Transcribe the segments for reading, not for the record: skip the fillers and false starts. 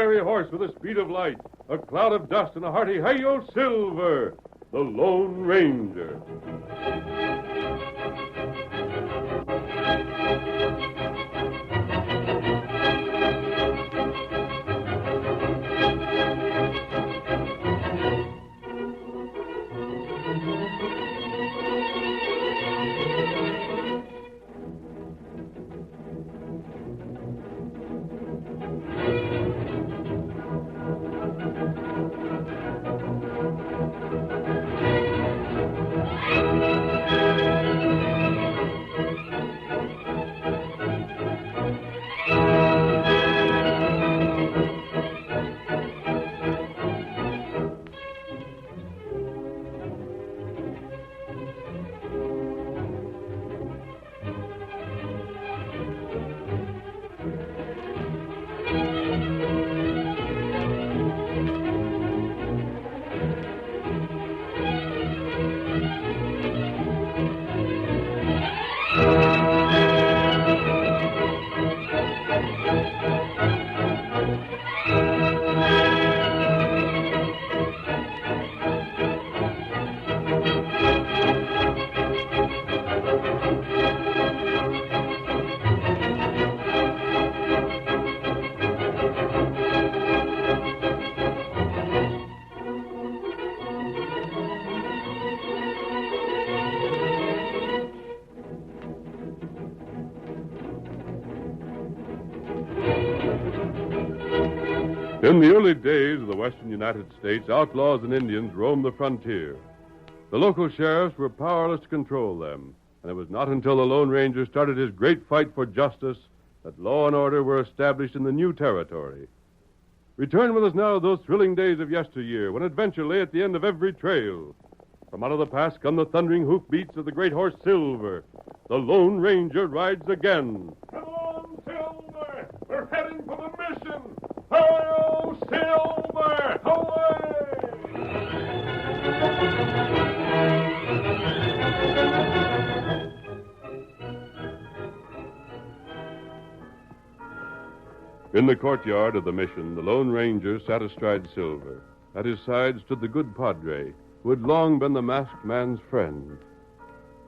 fiery horse with the speed of light, a cloud of dust, and a hearty "Hey-O, Silver!" The Lone Ranger. In the early days of the western United States, outlaws and Indians roamed the frontier. The local sheriffs were powerless to control them, and it was not until the Lone Ranger started his great fight for justice that law and order were established in the new territory. Return with us now to those thrilling days of yesteryear, when adventure lay at the end of every trail. From out of the past come the thundering hoofbeats of the great horse Silver. The Lone Ranger rides again. Come on, Silver! We're heading for the mission! Hi-yo, Silver! Away! In the courtyard of the mission, the Lone Ranger sat astride Silver. At his side stood the good Padre, who had long been the masked man's friend.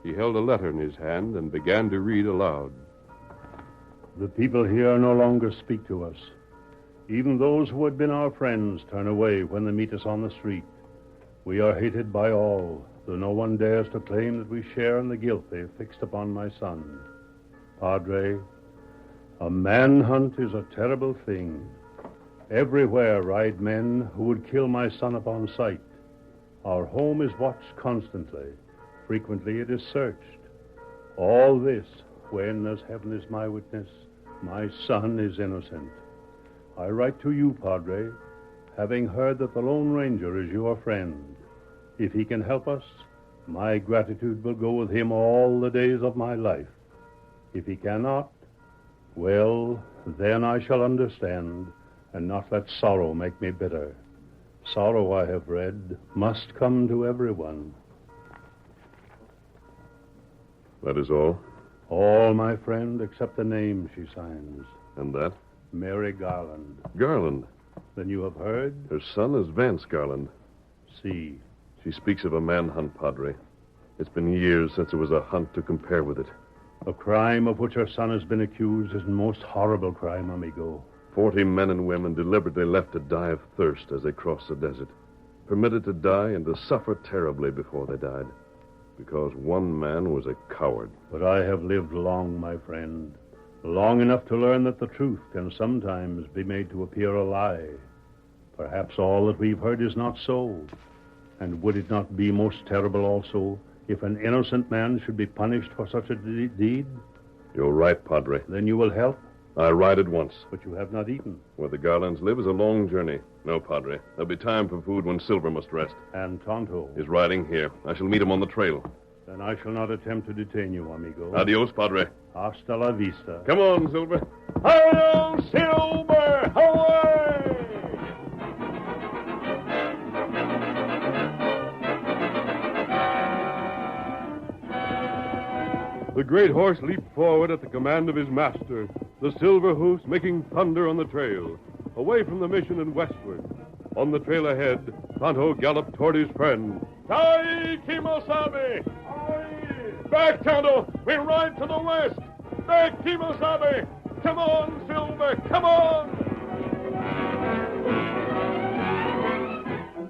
He held a letter in his hand and began to read aloud. The people here no longer speak to us. Even those who had been our friends turn away when they meet us on the street. We are hated by all, though no one dares to claim that we share in the guilt they have fixed upon my son. Padre, a manhunt is a terrible thing. Everywhere ride men who would kill my son upon sight. Our home is watched constantly. Frequently it is searched. All this, when, as heaven is my witness, my son is innocent. I write to you, Padre, having heard that the Lone Ranger is your friend. If he can help us, my gratitude will go with him all the days of my life. If he cannot, well, then I shall understand and not let sorrow make me bitter. Sorrow, I have read, must come to everyone. That is all? All, my friend, except the name she signs. And that? Mary Garland. Garland? Then you have heard? Her son is Vance Garland. See. She speaks of a manhunt, Padre. It's been years since there was a hunt to compare with it. The crime of which her son has been accused is a most horrible crime, amigo. 40 men and women deliberately left to die of thirst as they crossed the desert. Permitted to die and to suffer terribly before they died. Because one man was a coward. But I have lived long, my friend. Long enough to learn that the truth can sometimes be made to appear a lie. Perhaps all that we've heard is not so. And would it not be most terrible also if an innocent man should be punished for such a deed? You're right, Padre. Then you will help? I ride at once. But you have not eaten. Where the Garlands live is a long journey. No, Padre. There'll be time for food when Silver must rest. And Tonto? Is riding here. I shall meet him on the trail. Then I shall not attempt to detain you, amigo. Adios, Padre. Hasta la vista. Come on, Silver. Hi-yo, Silver! Away! The great horse leaped forward at the command of his master, the silver hoofs making thunder on the trail. away from the mission and westward. On the trail ahead, Tonto galloped toward his friend. Tai Kimosabe! Back, Tonto! We ride to the west! Back, Kimosabe! Come on, Silver! Come on!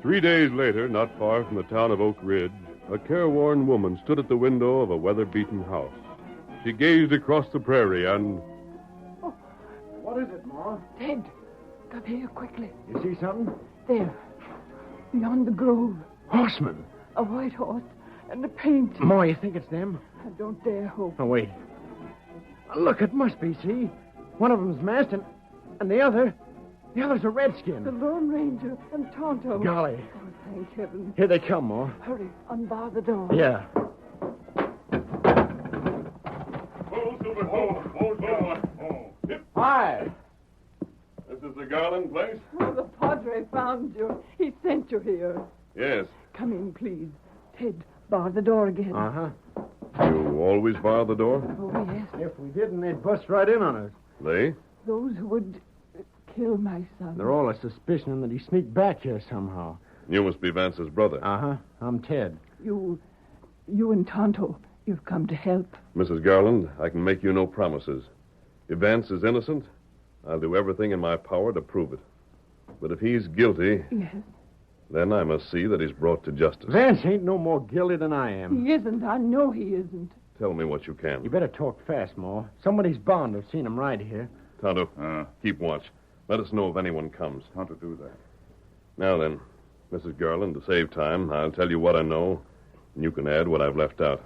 3 days later, not far from the town of Oak Ridge, a careworn woman stood at the window of a weather-beaten house. She gazed across the prairie and... Oh, what is it, Ma? Ted, come here quickly. You see something? There, beyond the grove. Horsemen. A white horse and a paint. Ma, you think it's them? I don't dare hope. Oh, wait. Look, it must be, see? One of them's masked and the other's a redskin. The Lone Ranger and Tonto. Golly. Oh, thank heaven. Here they come, Ma. Hurry, unbar the door. Yeah. Hi. This is the Garland place? Oh, the Padre found you. He sent you here. Yes. Come in, please. Ted, bar the door again. Uh-huh. You always bar the door? Oh, yes. If we didn't, they'd bust right in on us. They? Those who would kill my son. They're all a suspicion that he sneaked back here somehow. You must be Vance's brother. Uh-huh. I'm Ted. You and Tonto, you've come to help. Mrs. Garland, I can make you no promises. If Vance is innocent, I'll do everything in my power to prove it. But if he's guilty... Yes. Then I must see that he's brought to justice. Vance ain't no more guilty than I am. He isn't. I know he isn't. Tell me what you can. You better talk fast, Ma. Somebody's bound to have seen him right here. Tonto, keep watch. Let us know if anyone comes. How to do that? Now then, Mrs. Garland, to save time, I'll tell you what I know, and you can add what I've left out.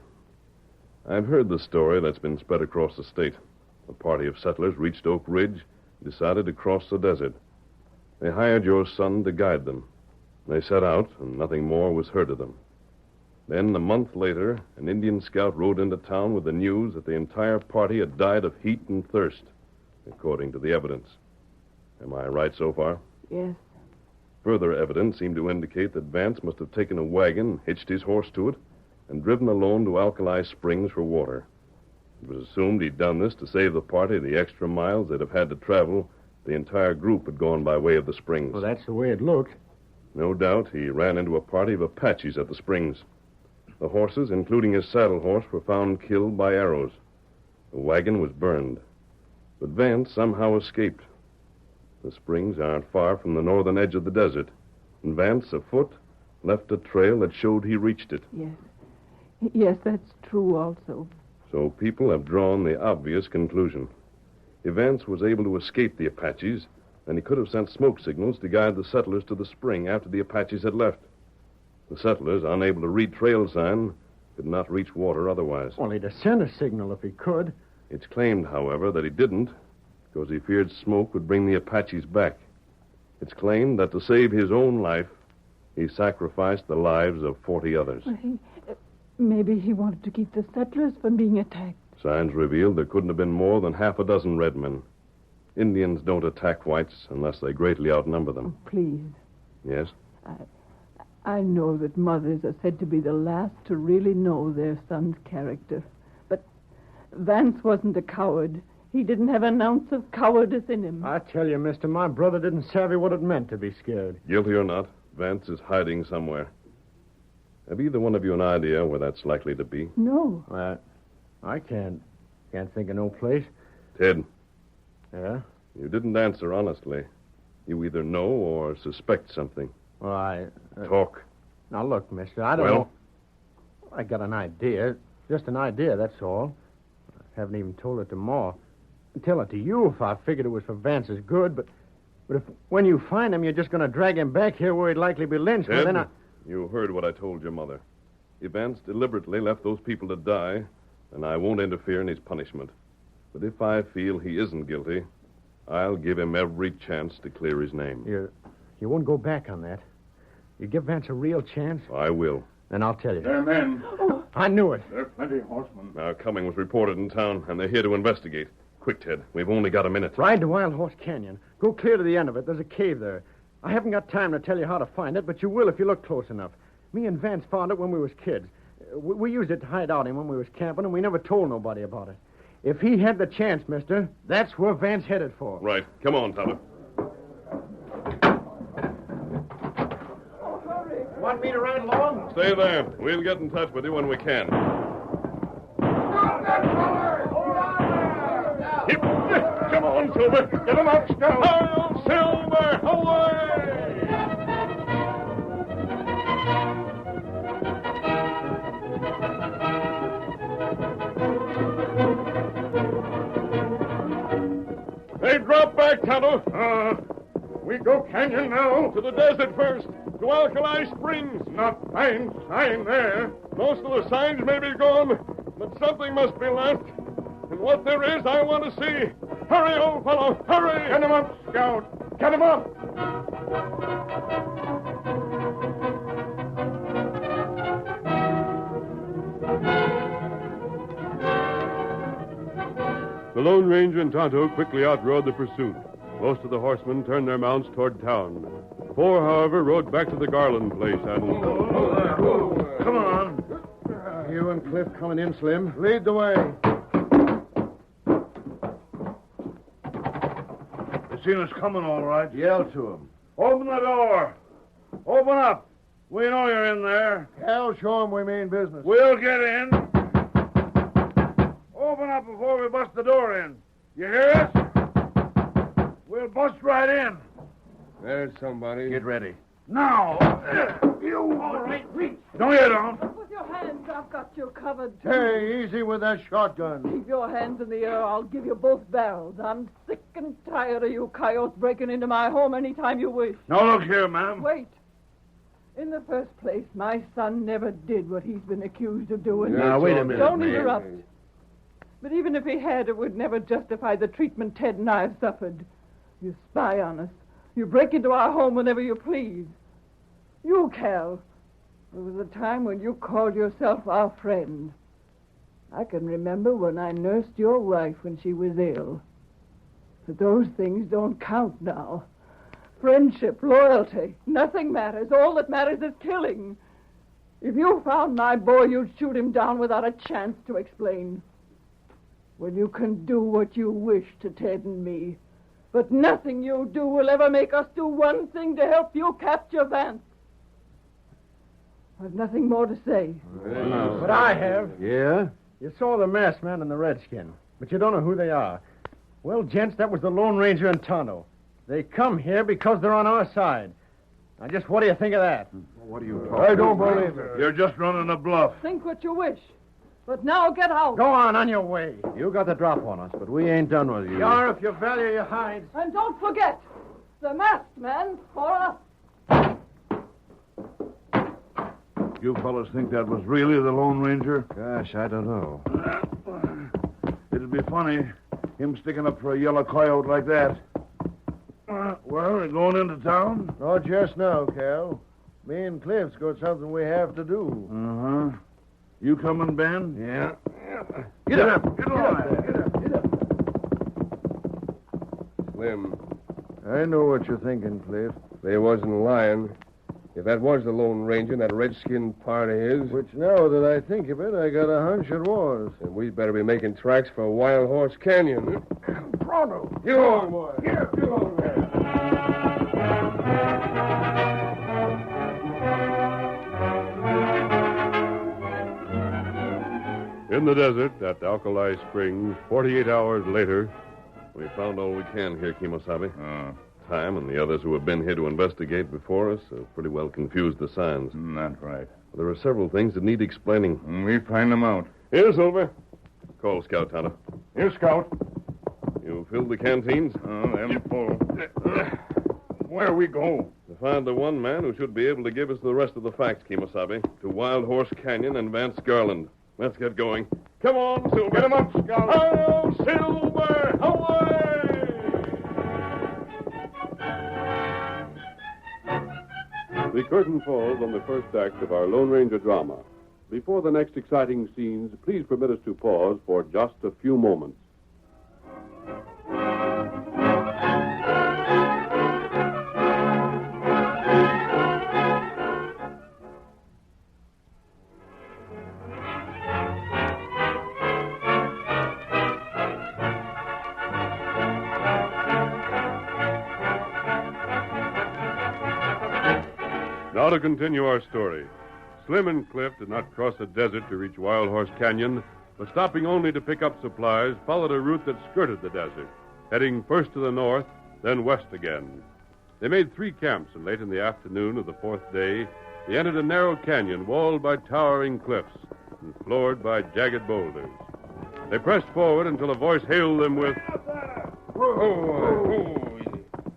I've heard the story that's been spread across the state. A party of settlers reached Oak Ridge and decided to cross the desert. They hired your son to guide them. They set out, and nothing more was heard of them. Then, a month later, an Indian scout rode into town with the news that the entire party had died of heat and thirst, according to the evidence. Am I right so far? Yes. Further evidence seemed to indicate that Vance must have taken a wagon, hitched his horse to it, and driven alone to Alkali Springs for water. It was assumed he'd done this to save the party the extra miles they'd have had to travel. The entire group had gone by way of the springs. Well, that's the way it looked. No doubt he ran into a party of Apaches at the springs. The horses, including his saddle horse, were found killed by arrows. The wagon was burned. But Vance somehow escaped. The springs aren't far from the northern edge of the desert, and Vance, afoot, left a trail that showed he reached it. Yes. Yes, that's true also. So people have drawn the obvious conclusion. If Vance was able to escape the Apaches, then he could have sent smoke signals to guide the settlers to the spring after the Apaches had left. The settlers, unable to read trail sign, could not reach water otherwise. Well, he'd have sent a signal if he could. It's claimed, however, that he didn't, because he feared smoke would bring the Apaches back. It's claimed that to save his own life, he sacrificed the lives of 40 others. Well, maybe he wanted to keep the settlers from being attacked. Signs revealed there couldn't have been more than half a dozen red men. Indians don't attack whites unless they greatly outnumber them. Oh, please. Yes? I know that mothers are said to be the last to really know their son's character. But Vance wasn't a coward. He didn't have an ounce of cowardice in him. I tell you, mister, my brother didn't savvy what it meant to be scared. Guilty or not, Vance is hiding somewhere. Have either one of you an idea where that's likely to be? No. I can't think of no place. Ted. Yeah? You didn't answer honestly. You either know or suspect something. Well, Talk. Now, look, mister, I don't know. I got an idea. Just an idea, that's all. I haven't even told it to Ma. I'd tell it to you if I figured it was for Vance's good, but if when you find him, you're just going to drag him back here where he'd likely be lynched. Ted, well, then you heard what I told your mother. If Vance deliberately left those people to die, then I won't interfere in his punishment. But if I feel he isn't guilty, I'll give him every chance to clear his name. You won't go back on that. You give Vance a real chance? I will. Then I'll tell you. They're men. Oh. I knew it. There are plenty of horsemen. Our coming was reported in town, and they're here to investigate. Quick, Ted. We've only got a minute. Ride to Wild Horse Canyon. Go clear to the end of it. There's a cave there. I haven't got time to tell you how to find it, but you will if you look close enough. Me and Vance found it when we was kids. We used it to hide out in when we was camping, and we never told nobody about it. If he had the chance, mister, that's where Vance headed for. Right. Come on, Tonto. Want me to ride along? Stay there. We'll get in touch with you when we can. Come on, Silver. Get him up, Scout. Oh, Silver, away! Hey, drop back, Tonto. We go canyon now. To the desert first. To Alkali Springs. Not find sign there. Most of the signs may be gone, but something must be left. And what there is, I want to see. Hurry, old fellow, hurry! Get him up, Scout. Get him up. The Lone Ranger and Tonto quickly outrode the pursuit. Most of the horsemen turned their mounts toward town. Four, however, rode back to the Garland place and... Come on. You and Cliff coming in, Slim? Lead the way. They seen us coming, all right. Yell to him. Open the door. Open up. We know you're in there. Hell, show him we mean business. We'll get in. Open up before we bust the door in. You hear us? We'll bust right in. There's somebody. Get ready. Now. You. All right, reach. No, you don't. With your hands, I've got you covered. Hey, easy with that shotgun. Keep your hands in the air. I'll give you both barrels. I'm sick and tired of you coyotes breaking into my home anytime you wish. Now, look here, ma'am. Wait. In the first place, my son never did what he's been accused of doing. Now, wait a minute. Don't interrupt. But even if he had, it would never justify the treatment Ted and I have suffered. You spy on us. You break into our home whenever you please. You, Cal, there was a time when you called yourself our friend. I can remember when I nursed your wife when she was ill. But those things don't count now. Friendship, loyalty, nothing matters. All that matters is killing. If you found my boy, you'd shoot him down without a chance to explain. Well, you can do what you wish to Ted and me. But nothing you do will ever make us do one thing to help you capture Vance. I've nothing more to say. But I have. Yeah? You saw the masked man and the redskin, but you don't know who they are. Well, gents, that was the Lone Ranger and Tonto. They come here because they're on our side. Now, just what do you think of that? What are you talking I don't believe it. You're just running a bluff. Think what you wish. But now get out. Go on your way. You got the drop on us, but we ain't done with you. You are if you value your hides. And don't forget, the masked man for us. You fellas think that was really the Lone Ranger? Gosh, I don't know. It'd be funny, him sticking up for a yellow coyote like that. Well, we're going into town? Not just now, Cal. Me and Cliff's got something we have to do. Uh-huh. You coming, Ben? Yeah. Get up. Get on. Get up. Slim, I know what you're thinking, Cliff. they wasn't lying. If that was the Lone Ranger and that redskin part of his, Which, now that I think of it, I got a hunch it was. then we'd better be making tracks for Wild Horse Canyon. Pronto. Get on, boy. Get on there. In the desert at Alkali Springs, 48 hours later, we found all we can here, Kimosabe. Time and the others who have been here to investigate before us have pretty well confused the signs. That's right. There are several things that need explaining. We find them out. Here, Silver. Call Scout Tonto. Here, Scout. You filled the canteens? Them full. Where we go? To find the one man who should be able to give us the rest of the facts, Kimosabe. To Wild Horse Canyon and Vance Garland. Let's get going. Come on, Silver. Get him up, Scout. Oh, Silver! Away! The curtain falls on the first act of our Lone Ranger drama. Before the next exciting scenes, please permit us to pause for just a few moments. Now to continue our story. Slim and Cliff did not cross the desert to reach Wild Horse Canyon, but stopping only to pick up supplies, followed a route that skirted the desert, heading first to the north, then west again. They made 3 camps, and late in the afternoon of the 4th day, they entered a narrow canyon walled by towering cliffs and floored by jagged boulders. They pressed forward until a voice hailed them with,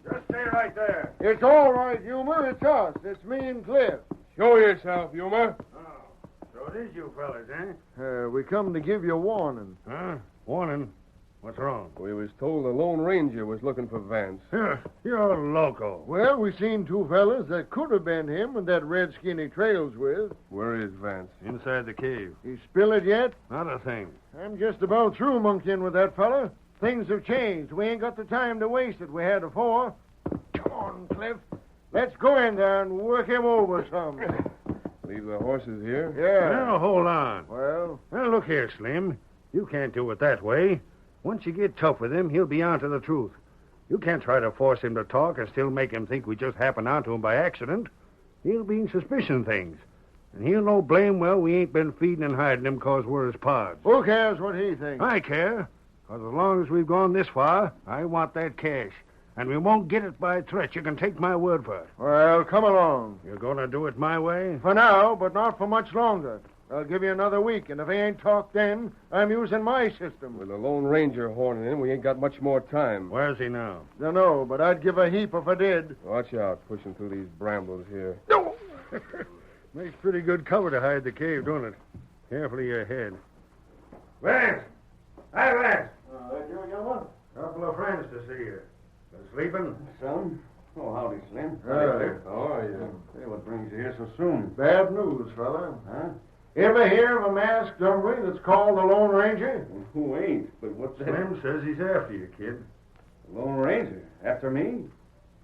Just stay right there. It's all right, Humor. It's us. It's me and Cliff. Show yourself, Humor. So it is you fellas, eh? We come to give you a warning. Huh? Warning? What's wrong? We was told the Lone Ranger was looking for Vance. You're loco. Well, we seen 2 fellas that could have been him and that redskin he trails with. Where is Vance? Inside the cave. He spill it yet? Not a thing. I'm just about through monkeying with that fella. Things have changed. We ain't got the time to waste it we had before. Come on, Cliff. Let's go in there and work him over some. Leave the horses here? Yeah. Now, hold on. Well, Now, look here, Slim. You can't do it that way. Once you get tough with him, he'll be on to the truth. You can't try to force him to talk and still make him think we just happened onto him by accident. He'll be in suspicion things. And he'll know blame well we ain't been feeding and hiding him 'cause we're his pods. who cares what he thinks? I care. 'Cause as long as we've gone this far, I want that cash. And we won't get it by threat. You can take my word for it. Well, come along. You're going to do it my way? For now, but not for much longer. I'll give you another week, and if he ain't talked then, I'm using my system. With the Lone Ranger horning in, we ain't got much more time. Where's he now? Dunno, but I'd give a heap if I did. Watch out, pushing through these brambles here. No! Makes pretty good cover to hide the cave, don't it? Carefully ahead. Vance! Hi, Vance! That you, young one? Couple of friends to see you. Been sleeping? Son? Oh, howdy, Slim. How are you? Hey, what brings you here so soon? Bad news, fella. Huh? Ever hear of a masked hombre that's called the Lone Ranger? Who ain't? But what's that? Slim says he's after you, kid. Lone Ranger. After me?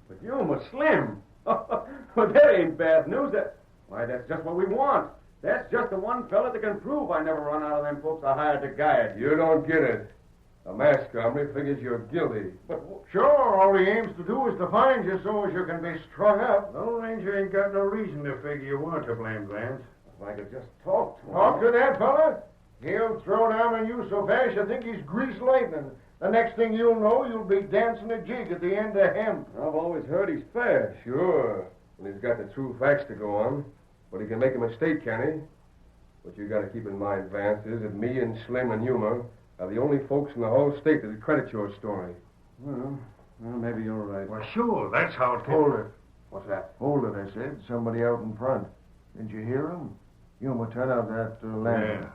But you must Slim. Well, that ain't bad news. Why, that's just what we want. That's just the one fella that can prove I never run out of them folks I hired to guide. You don't get it. A mask hombre figures you're guilty. But sure, all he aims to do is to find you so as you can be strung up. Lone Ranger ain't got no reason to figure you weren't to blame, Vance. If I could just talk to him. Talk to that fella? He'll throw down on you so fast you think he's greased lightning. The next thing you'll know, you'll be dancing a jig at the end of hemp. I've always heard he's fair. Sure. And he's got the true facts to go on. But he can make a mistake, can he? What you got to keep in mind, Vance, is that me and Slim and Humor are the only folks in the whole state that credit your story. Well, maybe you're right. Well, sure, that's how it Hold it. What's that? Hold it, I said. Somebody out in front. Didn't you hear him? You must turn out that lantern.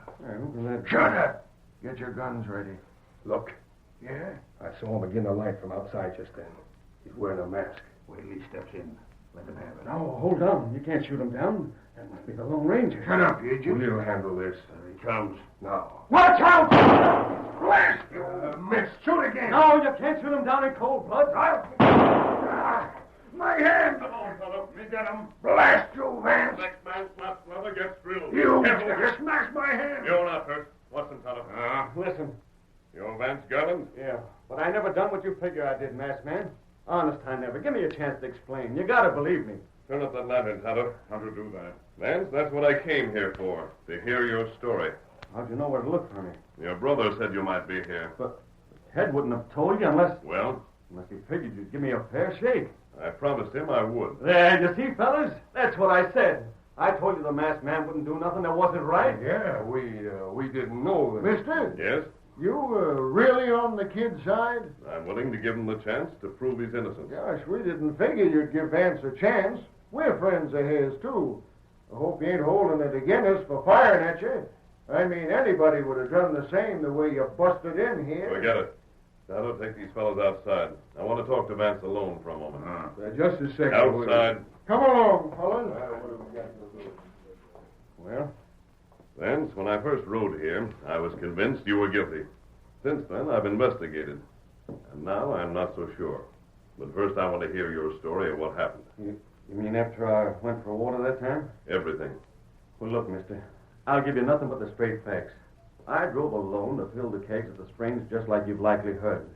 Shut up! Get your guns ready. Look, Yeah? I saw him begin the light from outside just then. He's wearing a mask. Wait till he steps in. Let him have it. No, hold on. You can't shoot him down. That must be the Lone Ranger. Shut up, you idiot. We'll handle this. There he comes. Now. Watch out! Blast you! Miss! Shoot again! No, you can't shoot him down in cold blood. My hand! Come on, fellow. We got him. Blast you, Vance! Next man slaps another gets drilled. You smashed my hand! You're not hurt. What's the fellow? Listen. You're Vance Garland? Yeah, but I never done what you figure I did, masked man. Honest, I never. Give me a chance to explain. You gotta believe me. Turn up that lantern, Tonto. How to do that? Vance, that's what I came here for. To hear your story. How'd you know where to look for me? Your brother said you might be here. But Ted wouldn't have told you unless Well, he figured you'd give me a fair shake. I promised him I would. There, you see, fellas? That's what I said. I told you the masked man wouldn't do nothing that wasn't right. Yeah, we didn't know that. Mister, Yes? you really on the kid's side? I'm willing to give him the chance to prove his innocence. Gosh, we didn't figure you'd give Vance a chance. We're friends of his, too. I hope you ain't holding it against us for firing at you. I mean, anybody would have done the same the way you busted in here. Forget it. Tonto, take these fellows outside. I want to talk to Vance alone for a moment. Just a second. Outside. Come along, fellas. Well, Vance, when I first rode here, I was convinced you were guilty. Since then, I've investigated. And now I'm not so sure. But first, I want to hear your story of what happened. You mean after I went for water that time? Everything. Well, look, mister. I'll give you nothing but the straight facts. I drove alone to fill the kegs at the springs just like you've likely heard.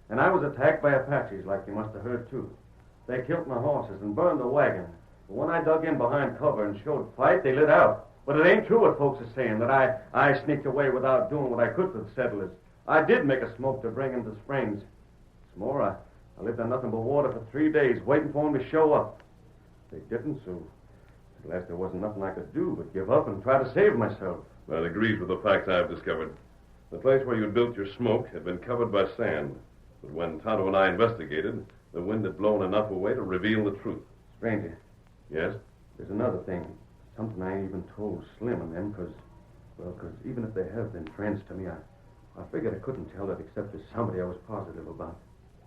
And I was attacked by Apaches like you must have heard, too. They killed my horses and burned the wagon. But when I dug in behind cover and showed fight, they lit out. But it ain't true what folks are saying, that I sneaked away without doing what I could for the settlers. I did make a smoke to bring them to Springs. What's more, I lived on nothing but water for 3 days, waiting for them to show up. They didn't, so at last there wasn't nothing I could do but give up and try to save myself. That agrees with the facts I've discovered. The place where you built your smoke had been covered by sand. But when Tonto and I investigated, the wind had blown enough away to reveal the truth. Stranger. Yes? There's another thing. Something I ain't even told Slim and them, because even if they have been friends to me, I figured I couldn't tell that except to somebody I was positive about.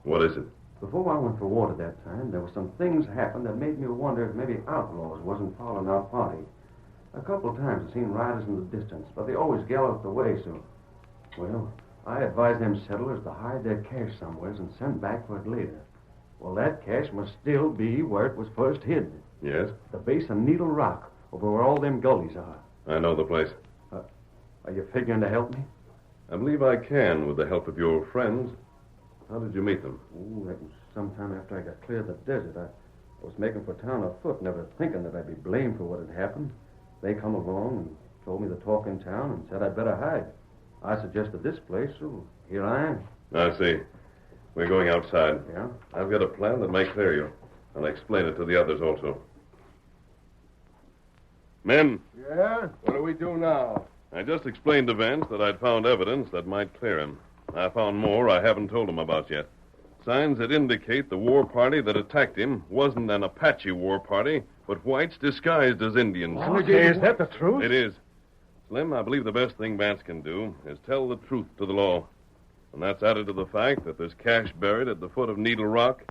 What is it? Before I went for water that time, there were some things happened that made me wonder if maybe outlaws wasn't following our party. A couple of times I seen riders in the distance, but they always galloped away, so... Well, I advised them settlers to hide their cash somewheres and send back for it later. Well, that cash must still be where it was first hid. Yes? The base of Needle Rock, over where all them gullies are. I know the place. Are you figuring to help me? I believe I can, with the help of your friends. How did you meet them? Oh, that was sometime after I got clear of the desert. I was making for town afoot, never thinking that I'd be blamed for what had happened. They come along and told me the talk in town and said I'd better hide. I suggested this place, so here I am. I see. We're going outside. Yeah? I've got a plan that may clear you. I'll explain it to the others also. Men, Yeah? What do we do now? I just explained to Vance that I'd found evidence that might clear him. I found more I haven't told him about yet. Signs that indicate the war party that attacked him wasn't an Apache war party, but whites disguised as Indians. Okay, is that the truth? It is. Slim, I believe the best thing Vance can do is tell the truth to the law. And that's added to the fact that there's cash buried at the foot of Needle Rock,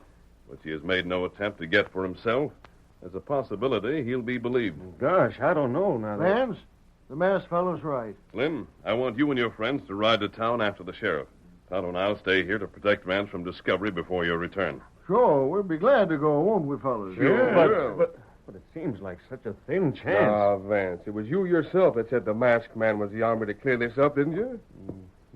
which he has made no attempt to get for himself. There's a possibility he'll be believed. Gosh, I don't know now. Vance, the masked fellow's right. Slim, I want you and your friends to ride to town after the sheriff. Tonto and I'll stay here to protect Vance from discovery before your return. Sure, we'll be glad to go, won't we, fellas? But it seems like such a thin chance. Ah, Vance, it was you yourself that said the masked man was the army to clear this up, didn't you?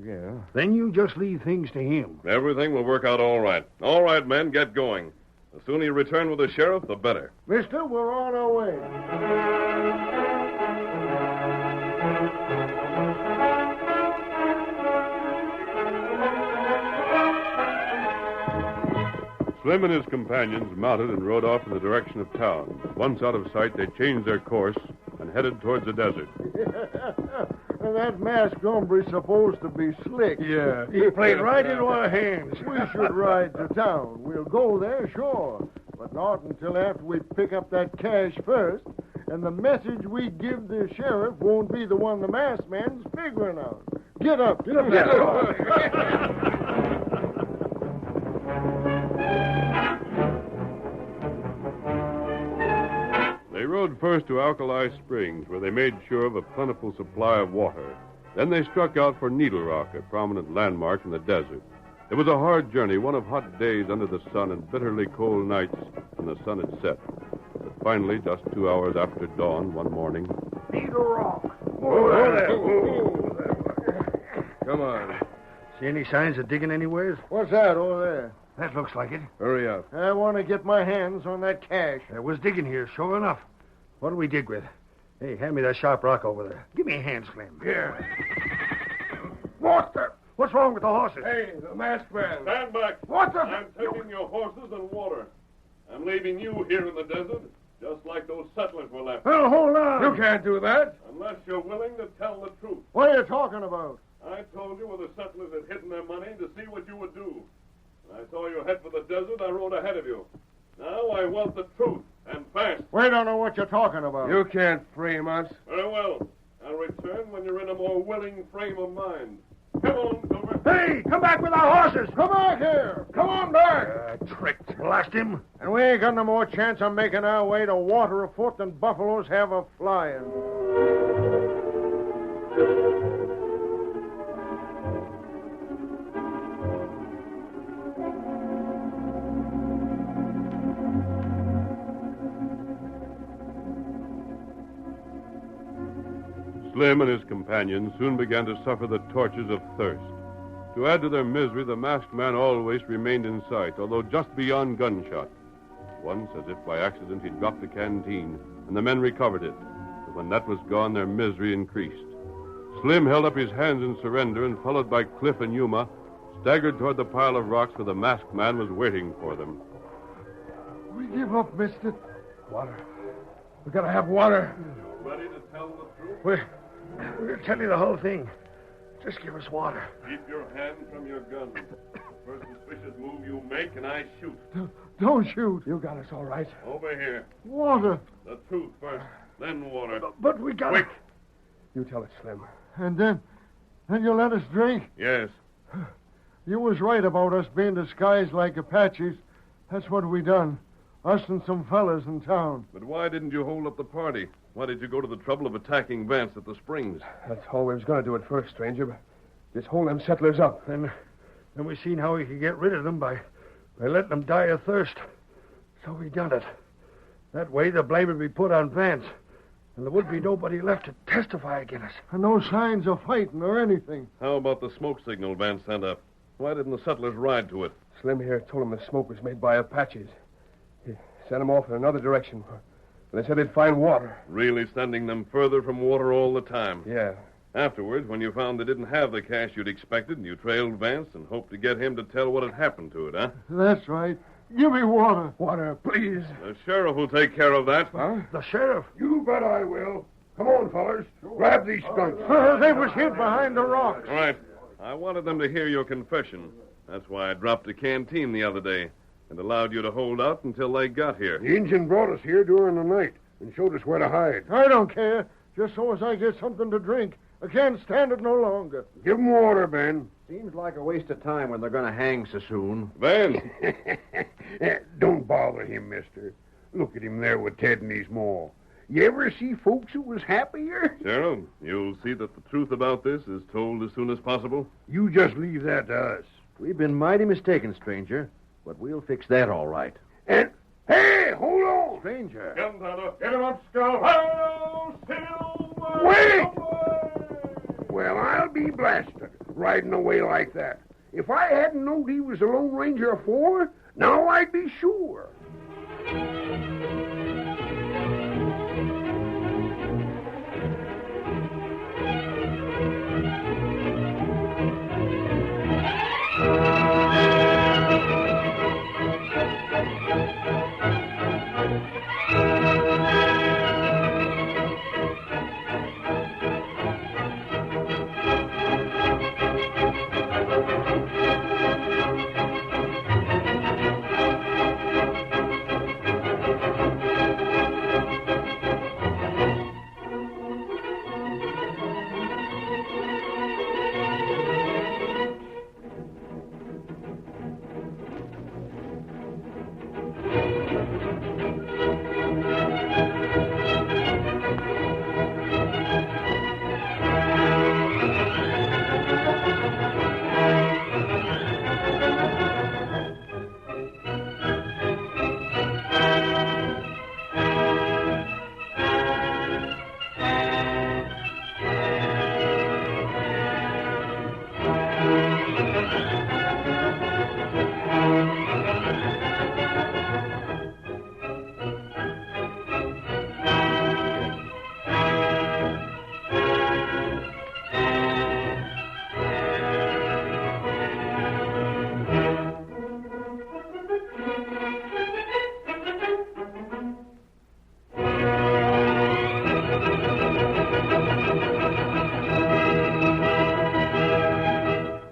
Yeah. Then you just leave things to him. Everything will work out all right. All right, men, get going. The sooner you return with the sheriff, the better. Mister, we're on our way. Slim and his companions mounted and rode off in the direction of town. Once out of sight, they changed their course and headed towards the desert. That masked hombre's supposed to be slick. Yeah. He played right into our hands. We should ride to town. We'll go there, sure. But not until after we pick up that cash first. And the message we give the sheriff won't be the one the masked man's figuring out. Get up. Get up. Get up. They rode first to Alkali Springs, where they made sure of a plentiful supply of water. Then they struck out for Needle Rock, a prominent landmark in the desert. It was a hard journey, one of hot days under the sun and bitterly cold nights when the sun had set. But finally, just 2 hours after dawn one morning... Needle Rock. Come on. See any signs of digging anywheres? What's that over there? That looks like it. Hurry up. I want to get my hands on that cash. There was digging here, sure enough. What do we dig with? Hey, hand me that sharp rock over there. Give me a hand, Slim. Here. What the... What's wrong with the horses? Hey, the masked man. Stand back. What the... I'm taking your horses and water. I'm leaving you here in the desert, just like those settlers were left. Well, hold on. You can't do that. Unless you're willing to tell the truth. What are you talking about? I told you where the settlers had hidden their money to see what you would do. When I saw you head for the desert, I rode ahead of you. Now I want the truth, and fast. We don't know what you're talking about. You can't frame us. Very well. I'll return when you're in a more willing frame of mind. Come on, Silver. Hey, come back with our horses. Come back here. Come on back. Tricked. Blast him. And we ain't got no more chance of making our way to water afoot than buffaloes have of flying. Slim and his companions soon began to suffer the tortures of thirst. To add to their misery, the masked man always remained in sight, although just beyond gunshot. Once, as if by accident, he dropped the canteen, and the men recovered it. But when that was gone, their misery increased. Slim held up his hands in surrender and, followed by Cliff and Yuma, staggered toward the pile of rocks where the masked man was waiting for them. We give up, mister. Water. We gotta have water. Ready to tell the truth? We'll tell you the whole thing. Just give us water. Keep your hand from your gun. The first suspicious move you make, and I shoot. Don't shoot. You got us all right. Over here. Water. The truth first, then water. But we got... Quick. You tell it, Slim. And then you let us drink? Yes. You was right about us being disguised like Apaches. That's what we done. Us and some fellas in town. But why didn't you hold up the party? Why did you go to the trouble of attacking Vance at the springs? That's all we was going to do at first, stranger. But just hold them settlers up. Then we seen how we could get rid of them by letting them die of thirst. So we done it. That way the blame would be put on Vance. And there would be nobody left to testify against us. And no signs of fighting or anything. How about the smoke signal Vance sent up? Why didn't the settlers ride to it? Slim here told him the smoke was made by Apaches. He sent them off in another direction. They said they'd find water. Really sending them further from water all the time? Yeah. Afterwards, when you found they didn't have the cash you'd expected, you trailed Vance and hoped to get him to tell what had happened to it, huh? That's right. Give me water. Water, please. The sheriff will take care of that. Huh? The sheriff? You bet I will. Come on, fellas. Grab these skunks. They was hid behind the rocks. All right. I wanted them to hear your confession. That's why I dropped the canteen the other day and allowed you to hold out until they got here. The Injun brought us here during the night and showed us where to hide. I don't care. Just so as I get something to drink. I can't stand it no longer. Give 'em water, Ben. Seems like a waste of time when they're going to hang so soon. Vance! Don't bother him, mister. Look at him there with Ted and his maw. You ever see folks who was happier? Sheriff, you'll see that the truth about this is told as soon as possible. You just leave that to us. We've been mighty mistaken, stranger, but we'll fix that all right. And, hey, hold on. Stranger. Gunpowder. Get him up, Skull. Hello, Silver! Wait! Well, I'll be blasted, riding away like that. If I hadn't known he was a Lone Ranger afore, now I'd be sure.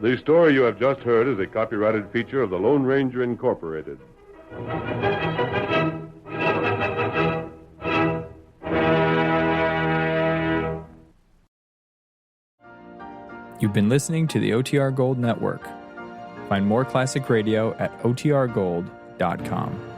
The story you have just heard is a copyrighted feature of the Lone Ranger Incorporated. You've been listening to the OTR Gold Network. Find more classic radio at otrgold.com.